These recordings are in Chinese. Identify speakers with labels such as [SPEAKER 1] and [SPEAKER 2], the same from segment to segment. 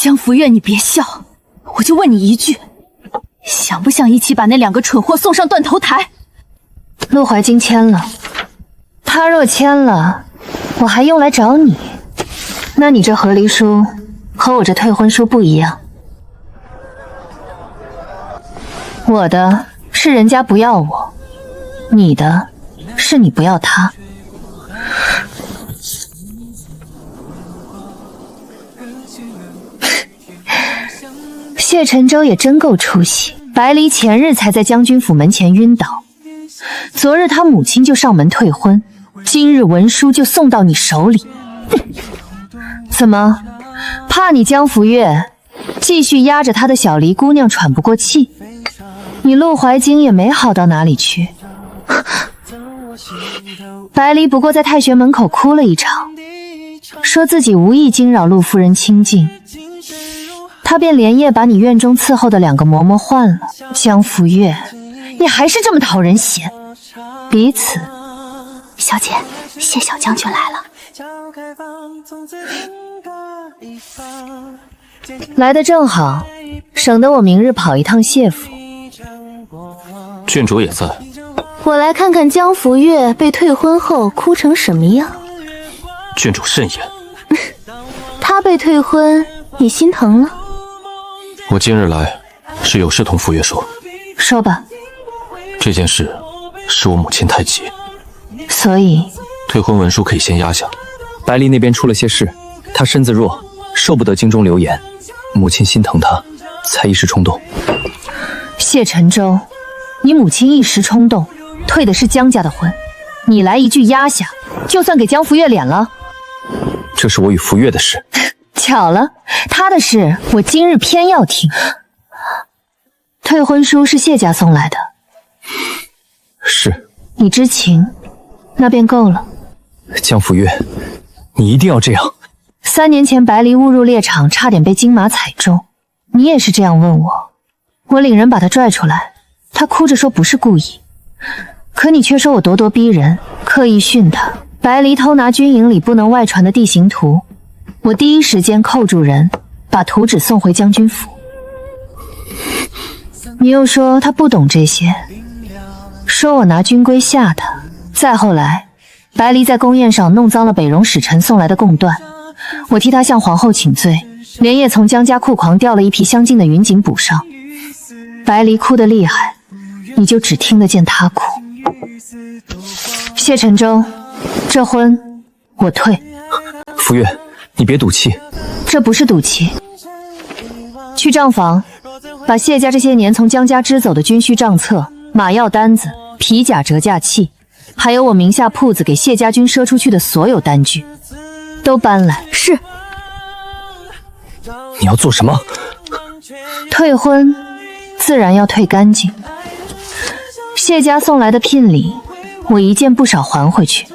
[SPEAKER 1] 江福月，你别笑，我就问你一句，想不想一起把那2个蠢货送上断头台？
[SPEAKER 2] 陆怀京签了，他若签了，我还用来找你？那你这和离书和我这退婚书不一样，我的是人家不要我，你的是你不要他。谢沉舟也真够出息，白离前日才在将军府门前晕倒，昨日他母亲就上门退婚，今日文书就送到你手里。怎么，怕你江福月继续压着他的小离姑娘喘不过气？你陆怀京也没好到哪里去。白离不过在太学门口哭了一场，说自己无意惊扰陆夫人清静，他便连夜把你院中伺候的2个嬷嬷换了。江福月，你还是这么讨人嫌。彼此，
[SPEAKER 1] 小姐，谢小将军来了。
[SPEAKER 2] 来得正好，省得我明日跑一趟谢府。
[SPEAKER 3] 郡主也在。
[SPEAKER 1] 我来看看江福月被退婚后哭成什么样。
[SPEAKER 3] 郡主慎言。
[SPEAKER 1] 她被退婚，你心疼了？
[SPEAKER 3] 我今日来是有事同福月说。
[SPEAKER 2] 说吧。
[SPEAKER 3] 这件事是我母亲太急，
[SPEAKER 2] 所以
[SPEAKER 3] 退婚文书可以先压下。
[SPEAKER 4] 白离那边出了些事，她身子弱，受不得京中流言，母亲心疼她，才一时冲动。
[SPEAKER 2] 谢沉舟，你母亲一时冲动，退的是江家的婚，你来一句压下，就算给江福月脸了。
[SPEAKER 4] 这是我与福月的事。
[SPEAKER 2] 巧了，她的事我今日偏要听。退婚书是谢家送来的。
[SPEAKER 4] 是。
[SPEAKER 2] 你知情，那便够了。
[SPEAKER 4] 江福月，你一定要这样。
[SPEAKER 2] 3年前白离误入猎场，差点被金马踩中，你也是这样问我。我领人把他拽出来，他哭着说不是故意，可你却说我咄咄逼人，刻意训他。白离偷拿军营里不能外传的地形图，我第一时间扣住人，把图纸送回将军府。你又说他不懂这些，说我拿军规吓他。再后来，白离在宫宴上弄脏了北戎使臣送来的贡缎，我替他向皇后请罪，连夜从江家库房调了一批镶金的云锦补上。白离哭得厉害，你就只听得见他哭。谢沉舟，这婚我退。
[SPEAKER 4] 福月，你别赌气。
[SPEAKER 2] 这不是赌气。去账房，把谢家这些年从江家支走的军需账册、马药单子、皮甲折架器，还有我名下铺子给谢家军赊出去的所有单据，都搬来。是。
[SPEAKER 4] 你要做什么？
[SPEAKER 2] 退婚，自然要退干净。谢家送来的聘礼，我一件不少还回去。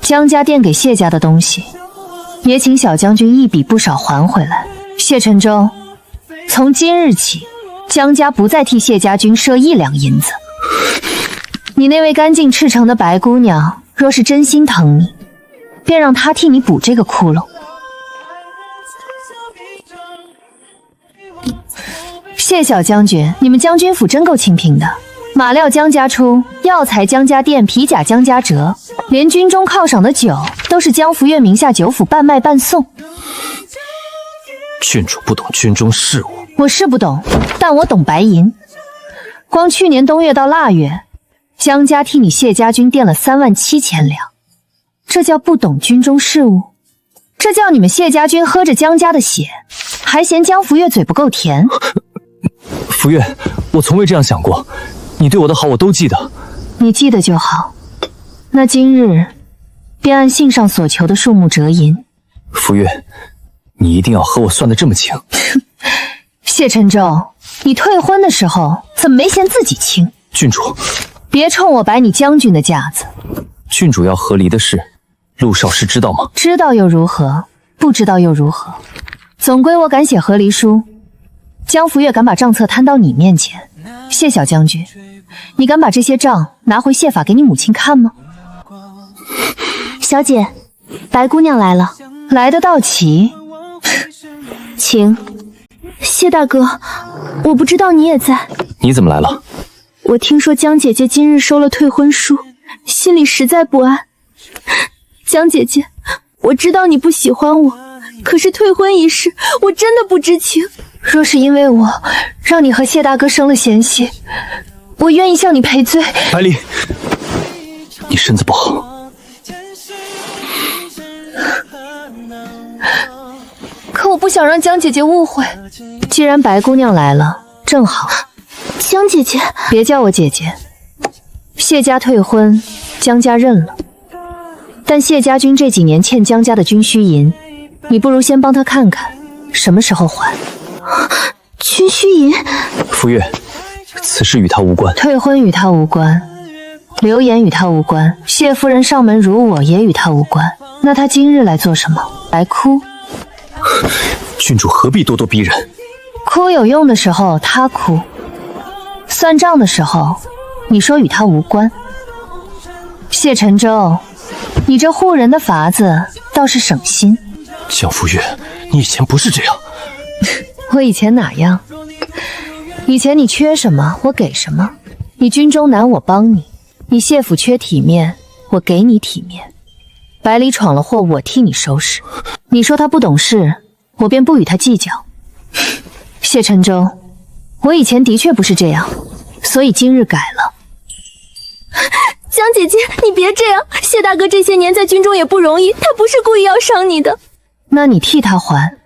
[SPEAKER 2] 江家垫给谢家的东西，也请小将军一笔不少还回来。谢沉舟，从今日起，江家不再替谢家军赊1两银子。你那位干净赤诚的白姑娘，若是真心疼你，便让她替你补这个窟窿。谢小将军，你们将军府真够清贫的，马料江家出，药材江家垫，皮甲江家折，连军中犒赏的酒都是江福月名下酒府半卖半送。
[SPEAKER 3] 郡主不懂军中事务。
[SPEAKER 2] 我是不懂，但我懂白银。光去年冬月到腊月，江家替你谢家军垫了37000两，这叫不懂军中事务？这叫你们谢家军喝着江家的血，还嫌江福月嘴不够甜？
[SPEAKER 4] 福月，我从未这样想过，你对我的好我都记得。
[SPEAKER 2] 你记得就好。那今日便按信上所求的数目折银。
[SPEAKER 4] 福月，你一定要和我算得这么清。
[SPEAKER 2] 谢沉舟，你退婚的时候怎么没嫌自己轻？
[SPEAKER 4] 郡主，
[SPEAKER 2] 别冲我摆你将军的架子。
[SPEAKER 4] 郡主要和离的事，陆少师知道吗？
[SPEAKER 2] 知道又如何？不知道又如何？总归我敢写和离书，江福月敢把账册摊到你面前。谢小将军，你敢把这些账拿回谢法给你母亲看吗？
[SPEAKER 1] 小姐，白姑娘来了。
[SPEAKER 2] 来得到齐。
[SPEAKER 1] 请。谢大哥，我不知道你也在。
[SPEAKER 4] 你怎么来了？
[SPEAKER 1] 我听说江姐姐今日收了退婚书，心里实在不安。江姐姐，我知道你不喜欢我，可是退婚一事，我真的不知情。
[SPEAKER 2] 若是因为我让你和谢大哥生了嫌隙，我愿意向你赔罪。
[SPEAKER 4] 百里，你身子不好。
[SPEAKER 2] 可我不想让江姐姐误会。既然白姑娘来了，正好。
[SPEAKER 1] 江姐姐，
[SPEAKER 2] 别叫我姐姐。谢家退婚，江家认了。但谢家军这几年欠江家的军需银，你不如先帮他看看，什么时候还。
[SPEAKER 1] 军需银？
[SPEAKER 4] 傅月，此事与他无关。
[SPEAKER 2] 退婚与他无关，流言与他无关，谢夫人上门辱我也与他无关。那他今日来做什么？来哭？
[SPEAKER 4] 郡主何必咄咄逼人？
[SPEAKER 2] 哭有用的时候他哭，算账的时候你说与他无关。谢沉舟，你这护人的法子倒是省心。
[SPEAKER 3] 江傅月，你以前不是这样。
[SPEAKER 2] 我以前哪样？以前你缺什么我给什么，你军中难我帮你，你谢府缺体面我给你体面，百里闯了祸我替你收拾。你说他不懂事，我便不与他计较。谢沉舟，我以前的确不是这样，所以今日改了。
[SPEAKER 1] 江姐姐，你别这样，谢大哥这些年在军中也不容易，他不是故意要伤你的。
[SPEAKER 2] 那你替他还。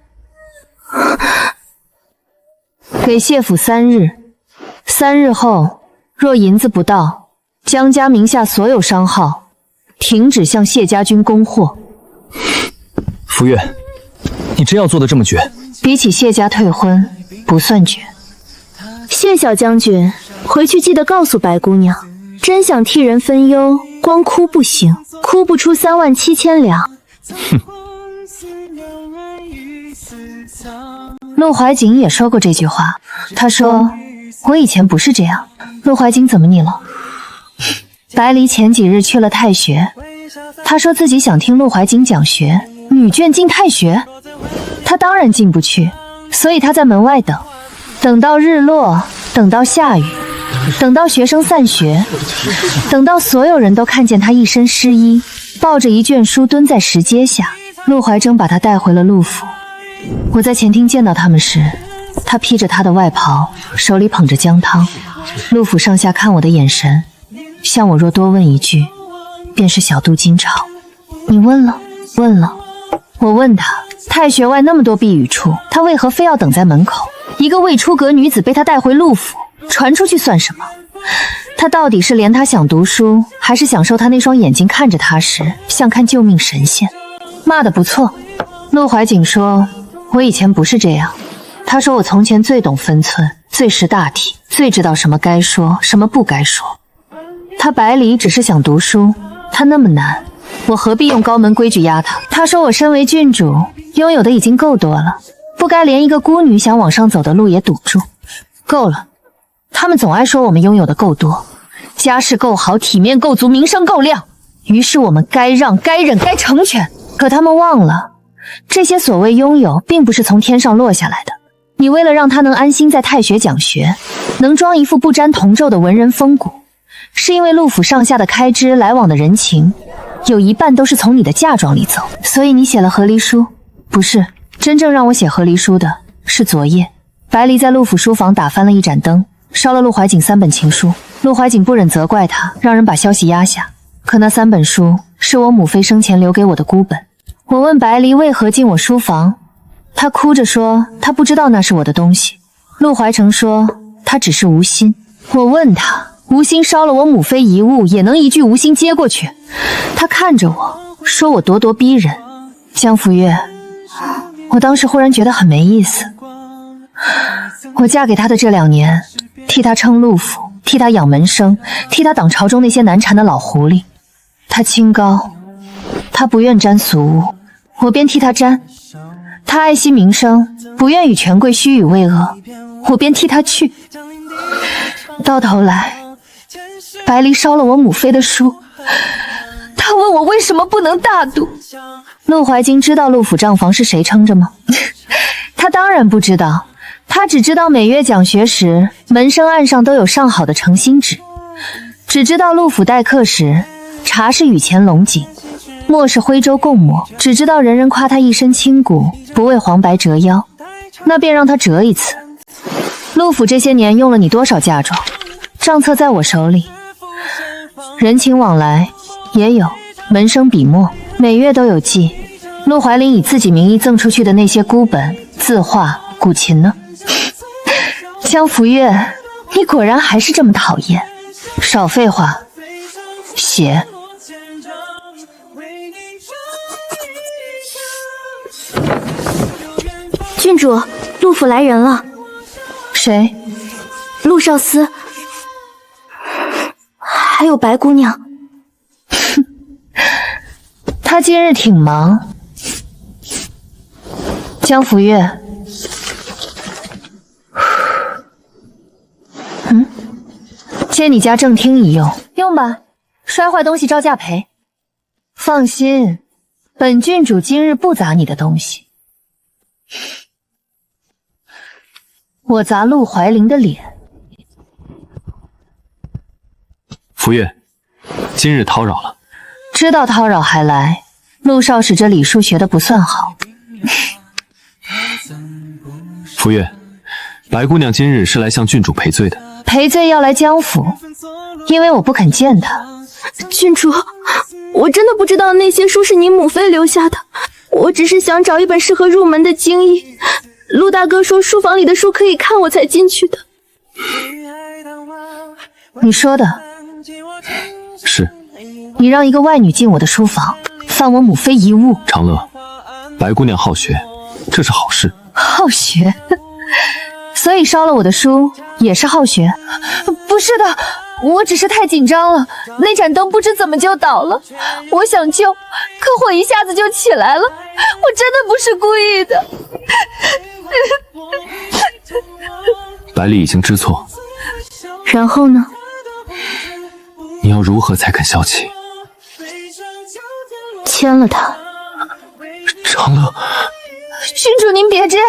[SPEAKER 2] 给谢府3日，3日后若银子不到，江家名下所有商号停止向谢家军供货。
[SPEAKER 4] 傅月，你真要做得这么绝？
[SPEAKER 2] 比起谢家退婚，不算绝。
[SPEAKER 1] 谢小将军，回去记得告诉白姑娘，真想替人分忧，光哭不行，哭不出37000两。
[SPEAKER 4] 哼。
[SPEAKER 2] 陆怀瑾也说过这句话，他说我以前不是这样。陆怀瑾怎么你了？白离前几日去了太学，他说自己想听陆怀瑾讲学，女眷进太学，他当然进不去，所以他在门外等，等到日落，等到下雨，等到学生散学，等到所有人都看见他一身湿衣，抱着一卷书蹲在石阶下。陆怀征把他带回了陆府。我在前厅见到他们时，他披着他的外袍，手里捧着姜汤。陆府上下看我的眼神，像我若多问一句，便是小肚惊潮。你问了？问了。我问他，太学外那么多避雨处，他为何非要等在门口？一个未出阁女子被他带回陆府，传出去算什么？他到底是怜他想读书，还是享受他那双眼睛看着他时像看救命神仙？骂得不错。陆怀瑾说我以前不是这样，他说我从前最懂分寸，最识大体，最知道什么该说，什么不该说。他百里只是想读书，他那么难，我何必用高门规矩压他？他说我身为郡主，拥有的已经够多了，不该连一个孤女想往上走的路也堵住。够了，他们总爱说我们拥有的够多，家世够好，体面够足，名声够亮，于是我们该让该忍该成全。可他们忘了，这些所谓拥有并不是从天上落下来的。你为了让他能安心在太学讲学，能装一副不沾铜皱的文人风骨，是因为陆府上下的开支来往的人情，有一半都是从你的嫁妆里走。所以你写了和离书？不是，真正让我写和离书的是昨夜，白离在陆府书房打翻了一盏灯，烧了陆怀瑾3本情书。陆怀瑾不忍责怪他，让人把消息压下。可那3本书是我母妃生前留给我的孤本。我问白离为何进我书房，他哭着说他不知道那是我的东西。陆怀成说他只是无心。我问他，无心烧了我母妃遗物，也能一句无心接过去？他看着我说我咄咄逼人。江福月，我当时忽然觉得很没意思。我嫁给他的这2年，替他撑陆府，替他养门生，替他挡朝中那些难缠的老狐狸。他清高，他不愿沾俗物，我便替他沾；他爱惜名声，不愿与权贵虚与委蛇，我便替他去。到头来，白离烧了我母妃的书，他问我为什么不能大度。陆怀瑾知道陆府账房是谁撑着吗？他他当然不知道，他只知道每月讲学时门生案上都有上好的诚心纸，只知道陆府待客时茶是雨前龙井，墨是徽州贡抹，只知道人人夸他一身清骨，不为黄白折腰，那便让他折一次。陆府这些年用了你多少嫁妆？账册在我手里，人情往来也有，门生笔墨每月都有记。陆怀林以自己名义赠出去的那些孤本、字画、古琴呢？江福月，你果然还是这么讨厌。少废话，写。
[SPEAKER 1] 郡主，陆府来人了。
[SPEAKER 2] 谁？
[SPEAKER 1] 陆少司，还有白姑娘。
[SPEAKER 2] 她今日挺忙。江福月，借你家正厅一用，用吧，摔坏东西照价赔。放心，本郡主今日不砸你的东西。我砸陆怀林的脸。
[SPEAKER 3] 福月，今日叨扰了。
[SPEAKER 2] 知道叨扰还来，陆少使这礼数学的不算好。
[SPEAKER 3] 福月，白姑娘今日是来向郡主赔罪的。
[SPEAKER 2] 赔罪要来江府，因为我不肯见她。
[SPEAKER 1] 郡主，我真的不知道那些书是你母妃留下的，我只是想找一本适合入门的经医。陆大哥说书房里的书可以看，我才进去的。
[SPEAKER 2] 你说的
[SPEAKER 3] 是。
[SPEAKER 2] 你让一个外女进我的书房，犯我母妃遗物。
[SPEAKER 3] 长乐，白姑娘好学，这是好事。
[SPEAKER 2] 好学？所以烧了我的书也是好学？不是的，我只是太紧张了，那盏灯不知怎么就倒了，我想救，可火一下子就起来了，我真的不是故意的。
[SPEAKER 3] 百里已经知错，
[SPEAKER 1] 然后呢？
[SPEAKER 3] 你要如何才肯消气？
[SPEAKER 1] 签了他。
[SPEAKER 3] 长乐，
[SPEAKER 2] 郡主您别这样，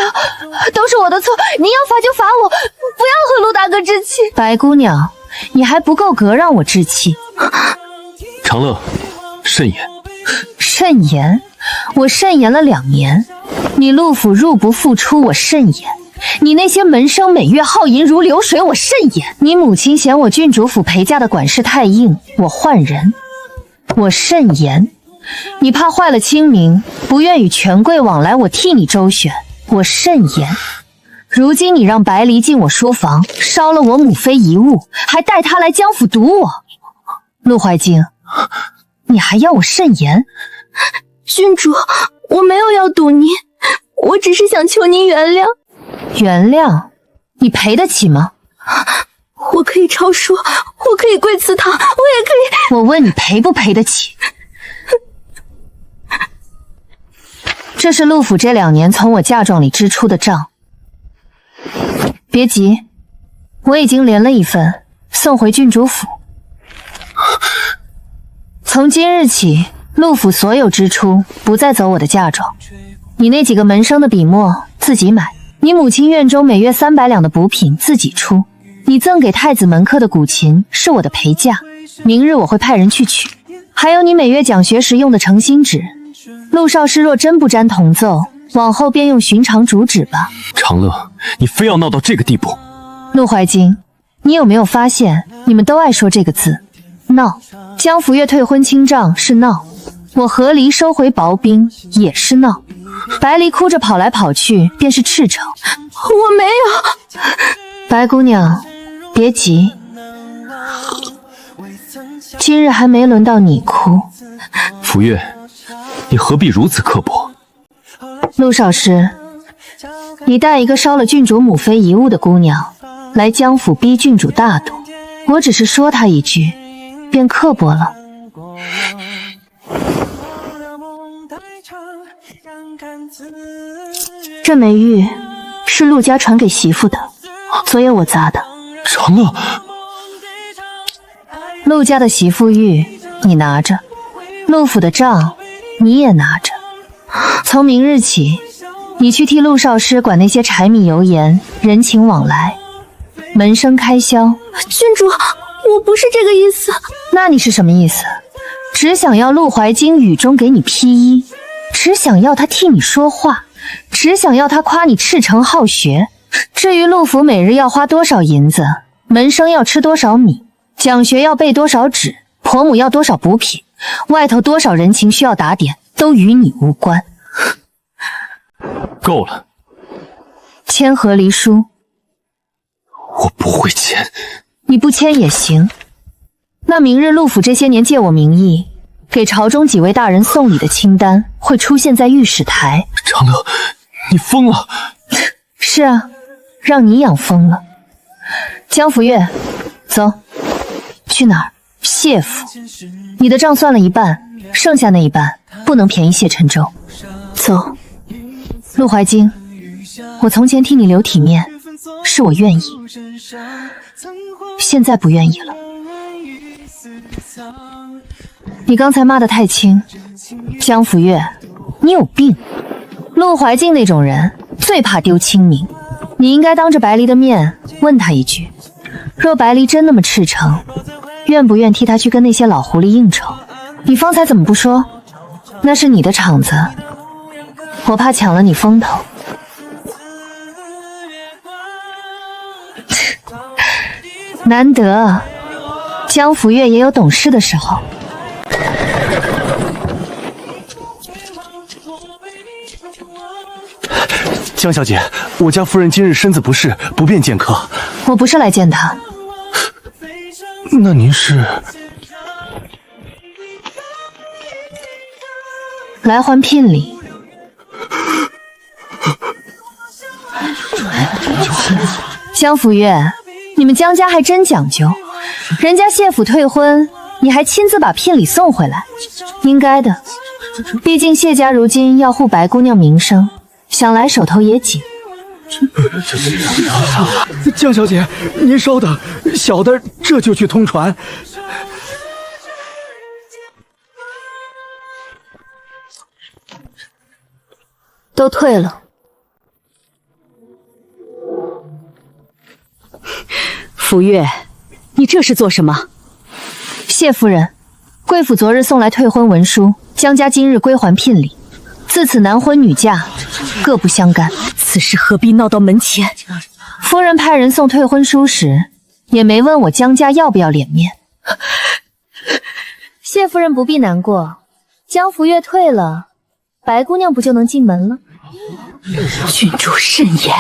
[SPEAKER 2] 都是我的错，您要罚就罚我，不要和陆大哥置气。白姑娘，你还不够格让我置气。
[SPEAKER 3] 长乐，慎言。
[SPEAKER 2] 慎言？我慎言了2年，你陆府入不敷出，我慎言；你那些门生每月耗银如流水，我慎言；你母亲嫌我郡主府陪嫁的管事太硬，我换人，我慎言；你怕坏了清明，不愿与权贵往来，我替你周旋，我慎言。如今你让白离进我书房，烧了我母妃遗物，还带她来江府堵我，陆怀京，你还要我慎言？
[SPEAKER 1] 郡主，我没有要堵您，我只是想求您原谅。
[SPEAKER 2] 原谅？你赔得起吗？
[SPEAKER 1] 我可以抄书，我可以跪祠堂，我也可以……
[SPEAKER 2] 我问你赔不赔得起？这是陆府这2年从我嫁妆里支出的账。别急，我已经连了一份，送回郡主府。从今日起，陆府所有支出不再走我的嫁妆，你那几个门生的笔墨自己买，你母亲院中每月300两的补品自己出，你赠给太子门客的古琴是我的陪嫁，明日我会派人去取。还有你每月讲学时用的诚心纸，陆少师若真不沾铜奏，往后便用寻常竹纸吧。
[SPEAKER 3] 长乐，你非要闹到这个地步？
[SPEAKER 2] 陆怀京，你有没有发现你们都爱说这个字闹？江福月退婚清账是闹，我和离收回薄冰也是闹，白离哭着跑来跑去便是赤诚。
[SPEAKER 1] 我没有。
[SPEAKER 2] 白姑娘，别急，今日还没轮到你哭。
[SPEAKER 3] 福月，你何必如此刻薄？
[SPEAKER 2] 陆少师，你带一个烧了郡主母妃遗物的姑娘来江府逼郡主大度，我只是说她一句便刻薄了。
[SPEAKER 1] 这枚玉是陆家传给媳妇的，昨夜我砸的。
[SPEAKER 3] 长乐，
[SPEAKER 2] 陆家的媳妇玉你拿着，陆府的账你也拿着。从明日起，你去替陆少师管那些柴米油盐、人情往来、门生开销。
[SPEAKER 1] 郡主，我不是这个意思。
[SPEAKER 2] 那你是什么意思？只想要陆怀京雨中给你披衣，只想要他替你说话，只想要他夸你赤诚好学。至于陆府每日要花多少银子，门生要吃多少米，讲学要备多少纸，婆母要多少补品，外头多少人情需要打点，都与你无关。
[SPEAKER 3] 够了，
[SPEAKER 2] 签和离书。
[SPEAKER 3] 我不会签。
[SPEAKER 2] 你不签也行。那明日陆府这些年借我名义给朝中几位大人送礼的清单会出现在御史台。
[SPEAKER 3] 长乐，你疯了！
[SPEAKER 2] 是啊，让你养疯了。江福月，走，去哪儿？谢府。你的账算了一半，剩下那一半不能便宜谢沉舟。
[SPEAKER 1] 走。
[SPEAKER 2] 陆怀京，我从前替你留体面，是我愿意，现在不愿意了。你刚才骂得太轻，江福月，你有病。陆怀静那种人最怕丢清名，你应该当着白离的面问他一句，若白离真那么赤诚，愿不愿替他去跟那些老狐狸应酬？你方才怎么不说？那是你的场子，我怕抢了你风头。难得江福月也有懂事的时候。
[SPEAKER 5] 江小姐，我家夫人今日身子不适，不便见客。
[SPEAKER 2] 我不是来见她。
[SPEAKER 5] 那您是？
[SPEAKER 2] 来还聘礼。江福月，你们江家还真讲究，人家谢府退婚，你还亲自把聘礼送回来，应该的。毕竟谢家如今要护白姑娘名声，想来手头也紧。
[SPEAKER 5] 江小姐，您稍等，小的这就去通传。
[SPEAKER 1] 都退了。
[SPEAKER 6] 福月，你这是做什么？
[SPEAKER 2] 谢夫人，贵府昨日送来退婚文书，江家今日归还聘礼，自此男婚女嫁，各不相干。
[SPEAKER 6] 此事何必闹到门前？
[SPEAKER 2] 夫人派人送退婚书时，也没问我江家要不要脸面。谢夫人不必难过，江福月退了，白姑娘不就能进门了？
[SPEAKER 6] 郡主慎言。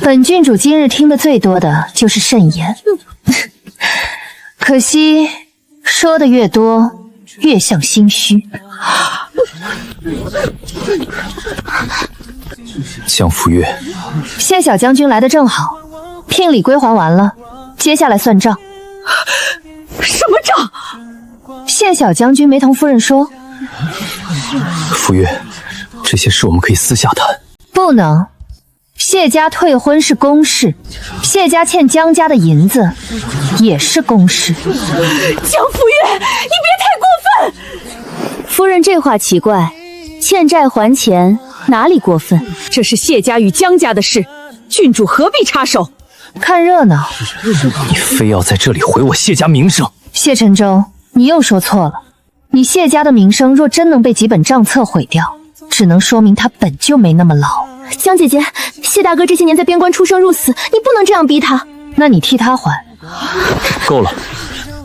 [SPEAKER 2] 本郡主今日听得最多的就是慎言，可惜说的越多，越像心虚。
[SPEAKER 4] 江福月，
[SPEAKER 2] 谢小将军来的正好，聘礼归还完了，接下来算账。
[SPEAKER 6] 什么账？
[SPEAKER 2] 谢小将军没同夫人说。
[SPEAKER 4] 福月，这些事我们可以私下谈。
[SPEAKER 2] 不能，谢家退婚是公事，谢家欠江家的银子也是公事。
[SPEAKER 6] 江福月，你别太过分！
[SPEAKER 1] 夫人这话奇怪，欠债还钱哪里过分？
[SPEAKER 6] 这是谢家与江家的事，郡主何必插手？
[SPEAKER 2] 看热闹。
[SPEAKER 4] 你非要在这里毁我谢家名声。
[SPEAKER 2] 谢沉舟，你又说错了。你谢家的名声若真能被几本账册毁掉，只能说明他本就没那么老。
[SPEAKER 1] 江姐姐，谢大哥这些年在边关出生入死，你不能这样逼他。
[SPEAKER 2] 那你替他还。
[SPEAKER 4] 够了，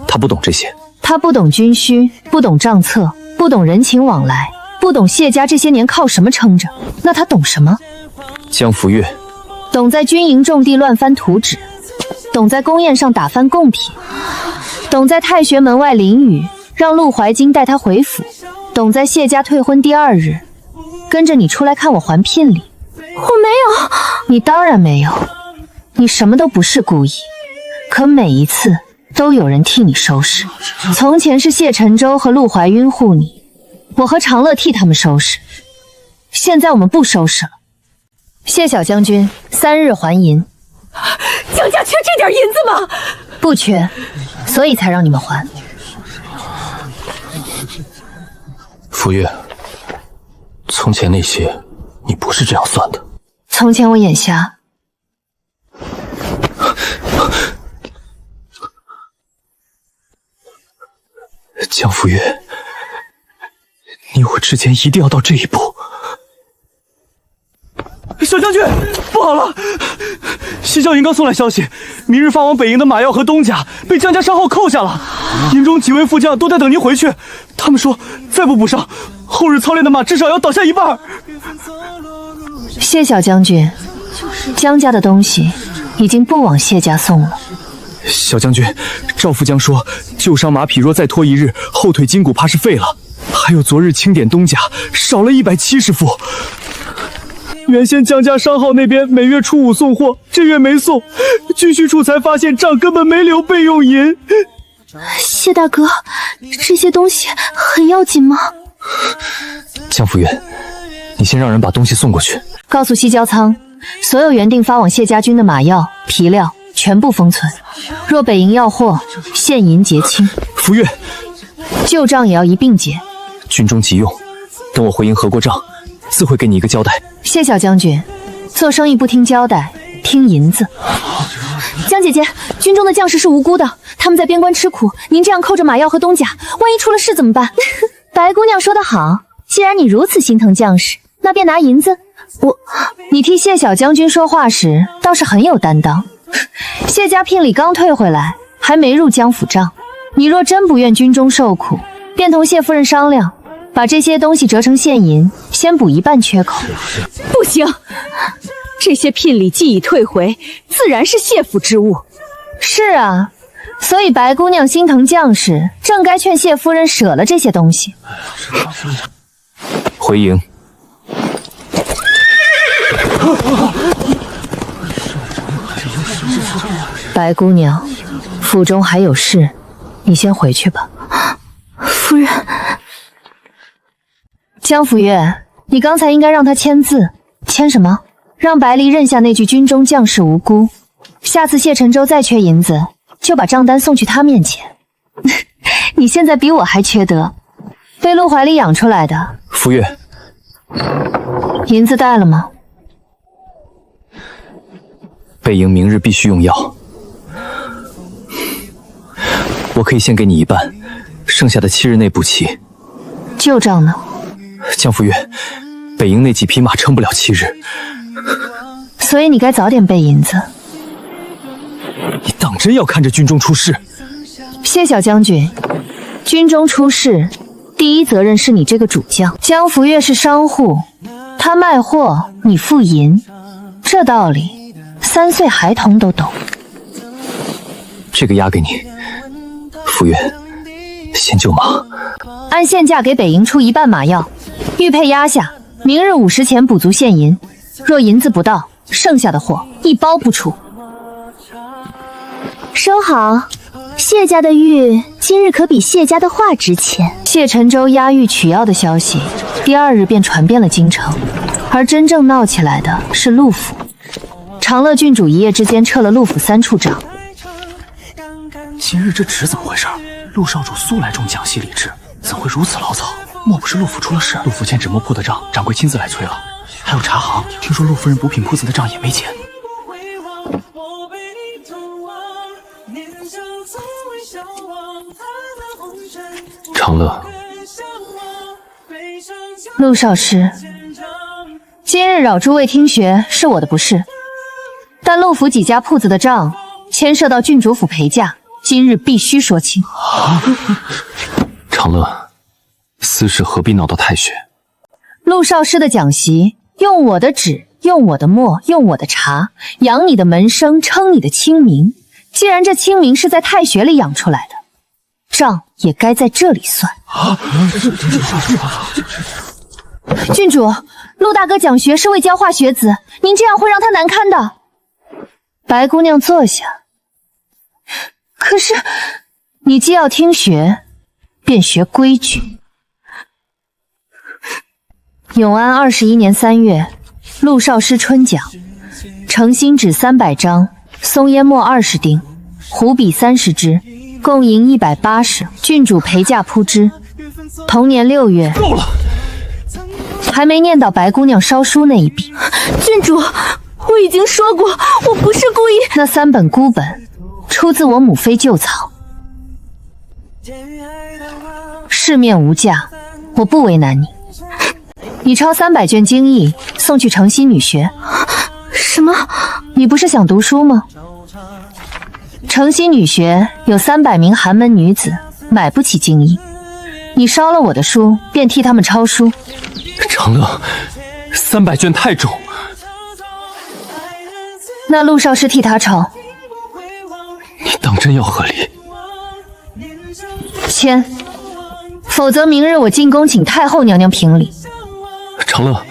[SPEAKER 4] 他不懂这些。
[SPEAKER 2] 他不懂军需，不懂账册，不懂人情往来，不懂谢家这些年靠什么撑着。那他懂什么？
[SPEAKER 4] 江福月，
[SPEAKER 2] 懂在军营种地乱翻图纸，懂在宫宴上打翻贡品，懂在太学门外淋雨让陆怀京带他回府，懂在谢家退婚第2日跟着你出来看我还聘礼。
[SPEAKER 1] 我没有。
[SPEAKER 2] 你当然没有，你什么都不是故意，可每一次都有人替你收拾。从前是谢沉舟和陆怀晕护你，我和长乐替他们收拾，现在我们不收拾了。谢小将军3日还银。
[SPEAKER 6] 江家缺这点银子吗？
[SPEAKER 2] 不缺，所以才让你们还。
[SPEAKER 5] 福月，从前那些
[SPEAKER 4] 你不是这样算的。
[SPEAKER 2] 从前我眼瞎，
[SPEAKER 4] 江福月，你我之间一定要到这一步。
[SPEAKER 5] 小将军，不好了！西郊营刚送来消息，明日发往北营的马要和东家被江家商号扣下了。营中几位副将都在等您回去，他们说再不补上，后日操练的马至少要倒下一半。
[SPEAKER 2] 谢小将军，江家的东西已经不往谢家送了。
[SPEAKER 5] 小将军，赵副将说，旧伤马匹若再拖一日，后腿筋骨怕是废了。还有昨日清点东家，少了170副。原先江家商号那边每月初5送货，这月没送，军需处才发现账根本没留备用银。
[SPEAKER 1] 谢大哥，这些东西很要紧吗？
[SPEAKER 4] 江福月，你先让人把东西送过去，
[SPEAKER 2] 告诉西郊仓，所有原定发往谢家军的马药、皮料全部封存，若北营要货，现银结清。
[SPEAKER 5] 福月，
[SPEAKER 2] 旧账也要一并结。
[SPEAKER 4] 军中急用，等我回营核过账，自会给你一个交代。
[SPEAKER 2] 谢小将军，做生意不听交代，听银子。
[SPEAKER 1] 江姐姐，军中的将士是无辜的，他们在边关吃苦，您这样扣着马药和东家，万一出了事怎么办？白姑娘说得好，既然你如此心疼将士，那便拿银子。
[SPEAKER 2] 你替谢小将军说话时倒是很有担当。谢家聘礼刚退回来，还没入江府账。你若真不愿军中受苦，便同谢夫人商量，把这些东西折成现银，先补一半缺口。
[SPEAKER 6] 不行，这些聘礼既已退回，自然是谢府之物。
[SPEAKER 2] 是啊，所以白姑娘心疼将士，正该劝谢夫人舍了这些东西。
[SPEAKER 4] 回营。
[SPEAKER 2] 白姑娘，府中还有事，你先回去吧。
[SPEAKER 1] 夫人，
[SPEAKER 2] 江福月，你刚才应该让他签字。签什么？让白离认下那句军中将士无辜。下次谢沉舟再缺银子，就把账单送去他面前。你现在比我还缺德，被陆怀里养出来的。
[SPEAKER 4] 福月，
[SPEAKER 2] 银子带了吗？
[SPEAKER 4] 北营明日必须用药，我可以先给你一半，剩下的7日内补齐。
[SPEAKER 2] 旧账呢？
[SPEAKER 4] 江福月，北营那几匹马撑不了7日，
[SPEAKER 2] 所以你该早点备银子。
[SPEAKER 5] 你当真要看着军中出事？
[SPEAKER 2] 谢小将军，军中出事，第一责任是你这个主将。江福月是商户，他卖货，你付银，这道理3岁孩童都懂。
[SPEAKER 4] 这个押给你，福月，先救马。
[SPEAKER 2] 按现价给北营出一半马药，玉佩压下，明日5时前补足现银。若银子不到，剩下的货一包不出。
[SPEAKER 1] 收好，谢家的玉今日可比谢家的画值钱。
[SPEAKER 2] 谢沉舟押玉取药的消息，第2日便传遍了京城，而真正闹起来的是陆府。长乐郡主一夜之间撤了陆府3处长。
[SPEAKER 5] 今日这旨怎么回事？陆少主素来重讲戏理智，怎会如此潦草？莫不是陆府出了事？陆府欠纸墨铺的账，掌柜亲自来催了。还有茶行，听说陆夫人补品铺子的账也没钱。
[SPEAKER 3] 长乐，
[SPEAKER 2] 陆少师，今日扰诸位听学是我的不是，但陆府几家铺子的账牵涉到郡主府陪嫁，今日必须说清。
[SPEAKER 3] 长乐，私事何必闹到太学？
[SPEAKER 2] 陆少师的讲席，用我的纸，用我的墨，用我的茶，养你的门生，称你的清名。既然这清名是在太学里养出来的，账也该在这里算。郡主，陆大哥讲学是为教化学子，您这样会让他难堪的。白姑娘坐下。可是，你既要听学，便学规矩。永安21年3月，陆少师春讲，诚心纸300张，松烟墨20锭，湖笔30支，共银180。郡主陪嫁铺之。同年6月，
[SPEAKER 5] 够了！
[SPEAKER 2] 还没念到白姑娘烧书那一笔。
[SPEAKER 1] 郡主，我已经说过，我不是故意。
[SPEAKER 2] 那3本孤本出自我母妃旧草，市面无价，我不为难你。你抄300卷经义送去诚心女学。
[SPEAKER 1] 什么？
[SPEAKER 2] 你不是想读书吗？诚心女学有300名寒门女子买不起经义，你烧了我的书，便替他们抄书。
[SPEAKER 3] 长乐，300卷太重。
[SPEAKER 2] 那陆少是替他抄。
[SPEAKER 3] 你当真要和离？
[SPEAKER 2] 签，否则明日我进宫请太后娘娘评理。
[SPEAKER 3] 长乐，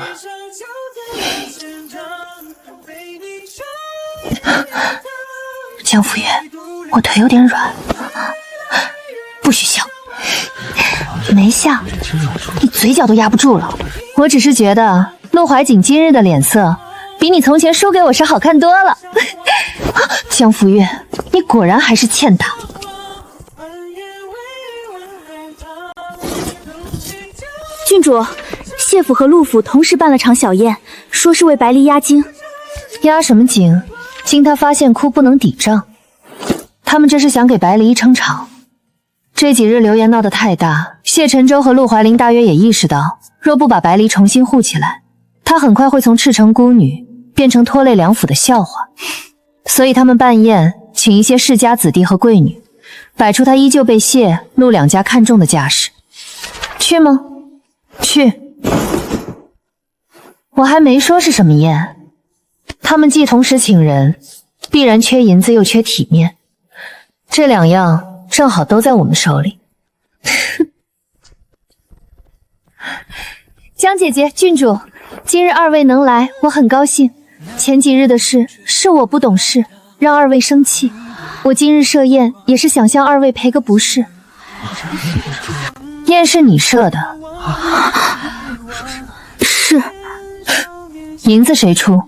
[SPEAKER 2] 江府月，我腿有点软，不许笑。没笑，你嘴角都压不住了。我只是觉得陆怀瑾今日的脸色比你从前输给我时好看多了。江府月，你果然还是欠打。
[SPEAKER 1] 郡主，谢府和陆府同时办了场小宴，说是为白离压惊。
[SPEAKER 2] 压什么惊？惊他发现哭不能抵账。他们这是想给白离撑场。这几日流言闹得太大，谢沉舟和陆怀林大约也意识到，若不把白离重新护起来，她很快会从赤城孤女变成拖累梁府的笑话。所以他们办宴，请一些世家子弟和贵女，摆出她依旧被谢陆两家看重的架势。去吗？去。我还没说是什么宴。他们既同时请人，必然缺银子又缺体面，这2样正好都在我们手里。江姐姐、郡主，今日2位能来，我很高兴。前几日的事是我不懂事，让2位生气。我今日设宴也是想向2位赔个不是。宴是你设的？
[SPEAKER 1] 是。
[SPEAKER 2] 银子谁出？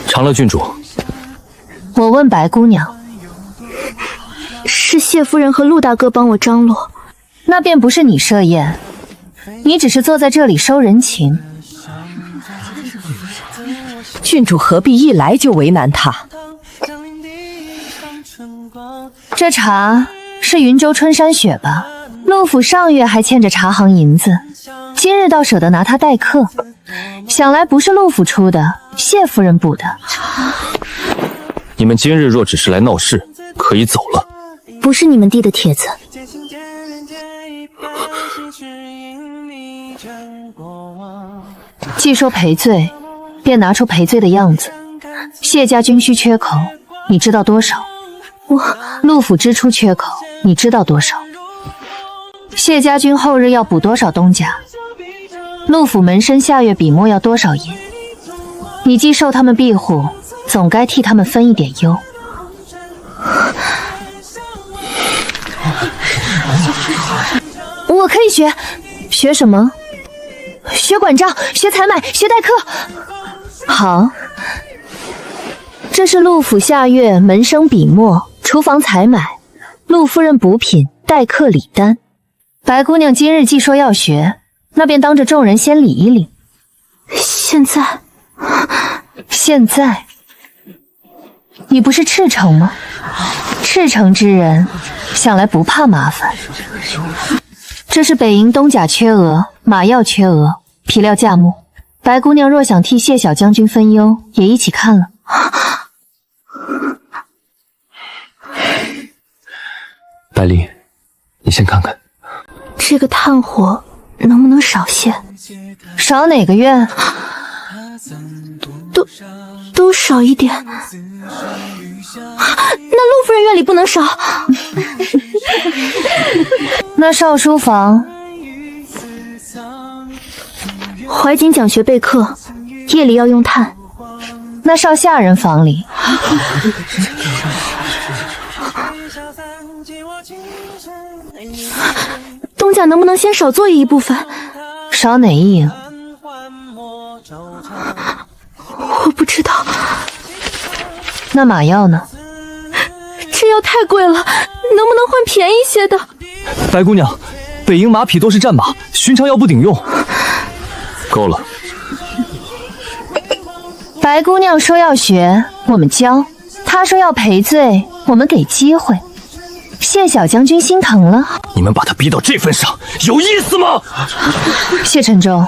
[SPEAKER 4] 长乐郡主。
[SPEAKER 2] 我问白姑娘。
[SPEAKER 1] 是谢夫人和陆大哥帮我张罗。
[SPEAKER 2] 那便不是你设宴，你只是坐在这里收人情。
[SPEAKER 6] 郡主何必一来就为难他？
[SPEAKER 2] 这茶是云州春山雪吧？陆府上月还欠着茶行银子，今日倒舍得拿它待客，想来不是陆府出的，谢夫人补的。
[SPEAKER 4] 你们今日若只是来闹事，可以走了。
[SPEAKER 1] 不是你们递的帖子。
[SPEAKER 2] 既说赔罪，便拿出赔罪的样子。谢家军需缺口，你知道多少？陆府支出缺口，你知道多少？谢家军后日要补多少东家？陆府门生下月笔墨要多少银？你既受他们庇护，总该替他们分一点忧。我可以学，学什么？学管账，学采买，学待客。好，这是陆府下月门生笔墨，厨房采买，陆夫人补品，待客礼单。白姑娘今日既说要学，那便当着众人先理一理。现在，你不是赤城吗？赤城之人，想来不怕麻烦。这是北营东甲缺额，马药缺额，皮料价目。白姑娘若想替谢小将军分忧，也一起看了。
[SPEAKER 3] 白离，你先看看。
[SPEAKER 1] 这个炭火能不能少些？
[SPEAKER 2] 少哪个院？
[SPEAKER 1] 都少一点。那陆夫人院里不能少。
[SPEAKER 2] 那少书房，
[SPEAKER 1] 怀瑾讲学备课，夜里要用炭。
[SPEAKER 2] 那少下人房里。
[SPEAKER 1] 东家能不能先少做一部分？
[SPEAKER 2] 少哪一营？
[SPEAKER 1] 我不知道。
[SPEAKER 2] 那马药呢？
[SPEAKER 1] 这药太贵了，能不能换便宜些的？
[SPEAKER 5] 白姑娘，北营马匹多是战马，寻常药不顶用。
[SPEAKER 4] 够了。
[SPEAKER 2] 白姑娘说要学，我们教；她说要赔罪，我们给机会。谢小将军心疼了。
[SPEAKER 4] 你们把他逼到这份上，有意思吗？
[SPEAKER 2] 谢沉舟，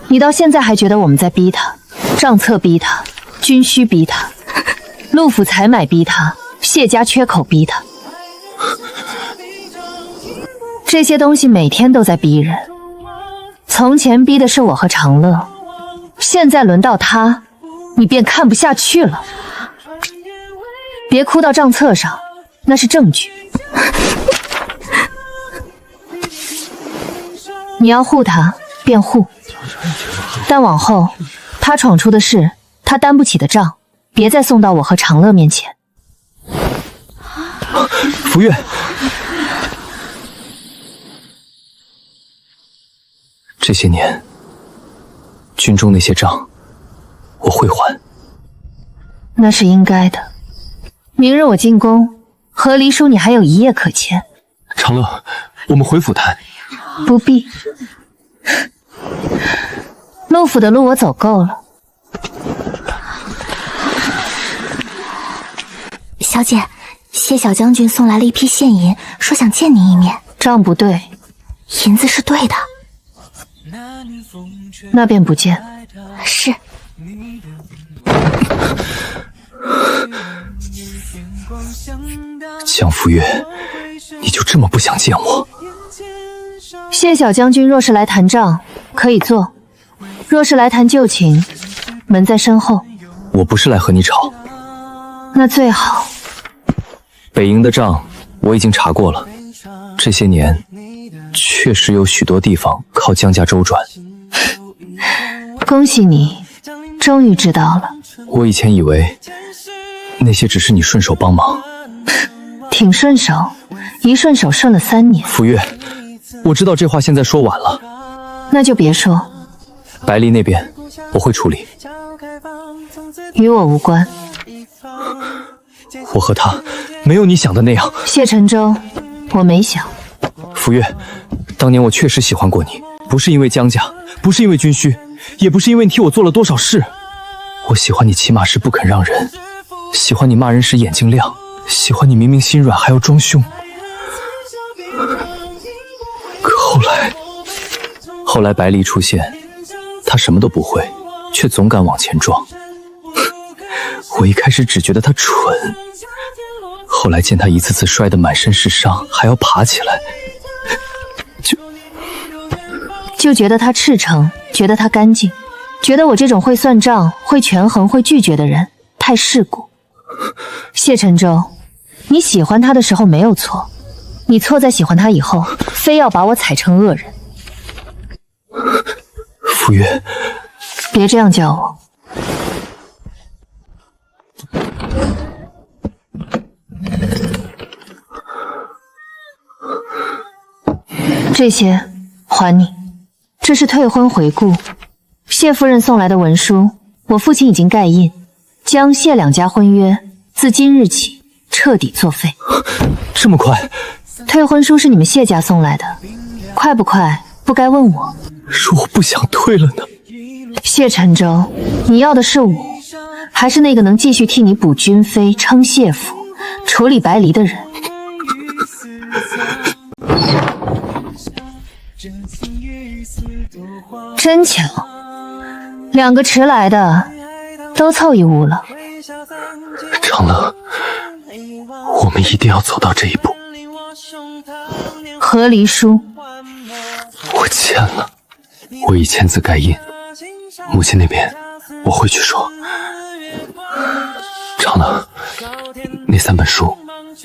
[SPEAKER 2] 你到现在还觉得我们在逼他？账册逼他，军需逼他，陆府采买逼他，谢家缺口逼他，这些东西每天都在逼人。从前逼的是我和长乐，现在轮到他，你便看不下去了。别哭到账册上，那是证据。你要护他便护，但往后他闯出的事，他担不起的账，别再送到我和长乐面前。
[SPEAKER 4] 福月，这些年军中那些账我会还，
[SPEAKER 2] 那是应该的。明日我进宫，和离叔你还有一夜可签。
[SPEAKER 3] 长乐，我们回府谈。
[SPEAKER 2] 不必，陆府的路我走够了。
[SPEAKER 1] 小姐，谢小将军送来了一批现银，说想见您一面。
[SPEAKER 2] 账不对，
[SPEAKER 1] 银子是对的。
[SPEAKER 2] 那便不见。
[SPEAKER 1] 是。
[SPEAKER 4] 江福月，你就这么不想见我？
[SPEAKER 2] 谢小将军若是来谈账，可以做；若是来谈旧情，门在身后。
[SPEAKER 4] 我不是来和你吵。
[SPEAKER 2] 那最好。
[SPEAKER 4] 北营的账我已经查过了，这些年确实有许多地方靠江家周转。
[SPEAKER 2] 恭喜你，终于知道了。
[SPEAKER 4] 我以前以为那些只是你顺手帮忙。
[SPEAKER 2] 挺顺手，一顺手顺了3年。
[SPEAKER 4] 福月，我知道这话现在说晚了，
[SPEAKER 2] 那就别说。
[SPEAKER 4] 白离那边我会处理，
[SPEAKER 2] 与我无关。
[SPEAKER 4] 我和他没有你想的那样。
[SPEAKER 2] 谢沉舟，我没想。
[SPEAKER 4] 福月，当年我确实喜欢过你，不是因为江家，不是因为军需，也不是因为你替我做了多少事。我喜欢你起码是不肯让人，喜欢你骂人时眼睛亮，喜欢你明明心软还要装凶。可后来白离出现，他什么都不会，却总敢往前撞。我一开始只觉得他蠢，后来见他一次次摔得满身是伤，还要爬起来，
[SPEAKER 2] 就觉得他赤诚，觉得他干净，觉得我这种会算账、会权衡、会拒绝的人太世故。谢沉舟，你喜欢他的时候没有错，你错在喜欢他以后，非要把我踩成恶人。
[SPEAKER 4] 福月，
[SPEAKER 2] 别这样叫我。这些还你，这是退婚回顾，谢夫人送来的文书，我父亲已经盖印，江谢两家婚约自今日起彻底作废。
[SPEAKER 4] 这么快？
[SPEAKER 2] 退婚书是你们谢家送来的，快不快不该问我。
[SPEAKER 4] 若我不想退了呢？
[SPEAKER 2] 谢沉舟，你要的是我，还是那个能继续替你补军妃、称谢府、处理白离的人？真巧，2个迟来的都凑一屋了。
[SPEAKER 3] 长乐，我们一定要走到这一步。
[SPEAKER 2] 和离书
[SPEAKER 3] 我签了，我已签字盖印，母亲那边我会去说。长乐，那3本书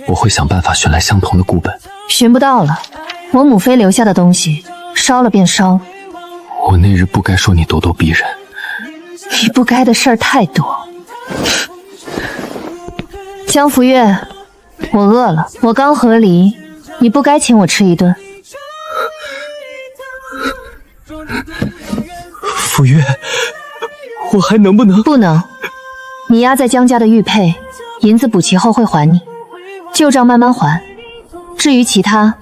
[SPEAKER 3] 我会想办法选来相同的固本。
[SPEAKER 2] 寻不到了，我母妃留下的东西烧了便烧了。
[SPEAKER 3] 我那日不该说你咄咄逼人，
[SPEAKER 2] 你不该的事儿太多。江福月，我饿了，我刚和离，你不该请我吃一顿。
[SPEAKER 5] 福月，我还能不能？
[SPEAKER 2] 不能，你压在江家的玉佩，银子补齐后会还你，旧账慢慢还。至于其他，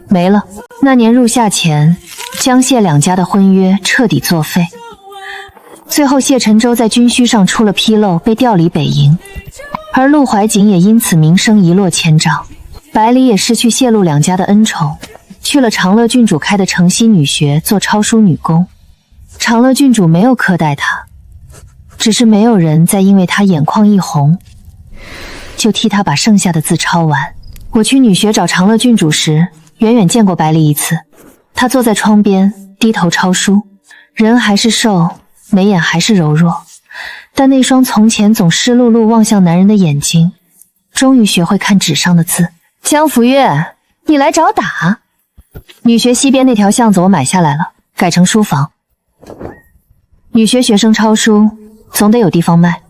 [SPEAKER 2] 没了。那年入夏前，江谢两家的婚约彻底作废，最后谢承舟在军需上出了纰漏，被调离北营，而陆怀瑾也因此名声一落千丈。百里也失去谢陆两家的恩宠，去了长乐郡主开的城西女学做抄书女工。长乐郡主没有苛待她，只是没有人再因为她眼眶一红就替她把剩下的字抄完。我去女学找长乐郡主时，远远见过百里一次，她坐在窗边低头抄书，人还是瘦，眉眼还是柔弱，但那双从前总湿漉漉望向男人的眼睛，终于学会看纸上的字。江福月，你来找打？女学西边那条巷子我买下来了，改成书房。女学学生抄书，总得有地方卖。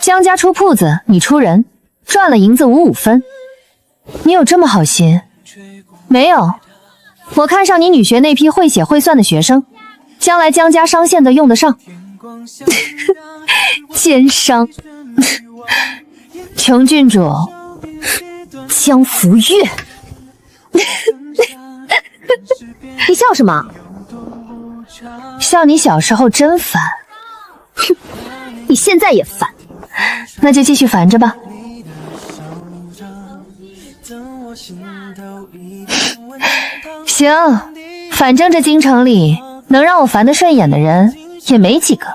[SPEAKER 2] 江家出铺子，你出人，赚了银子55分。你有这么好心？没有，我看上你女学那批会写会算的学生，将来江家商县的用得上。奸商。琼郡主，江福月。
[SPEAKER 6] 你笑什么？
[SPEAKER 2] 笑你小时候真烦。
[SPEAKER 6] 哼，你现在也烦。
[SPEAKER 2] 那就继续烦着吧。行，反正这京城里能让我烦得顺眼的人也没几个。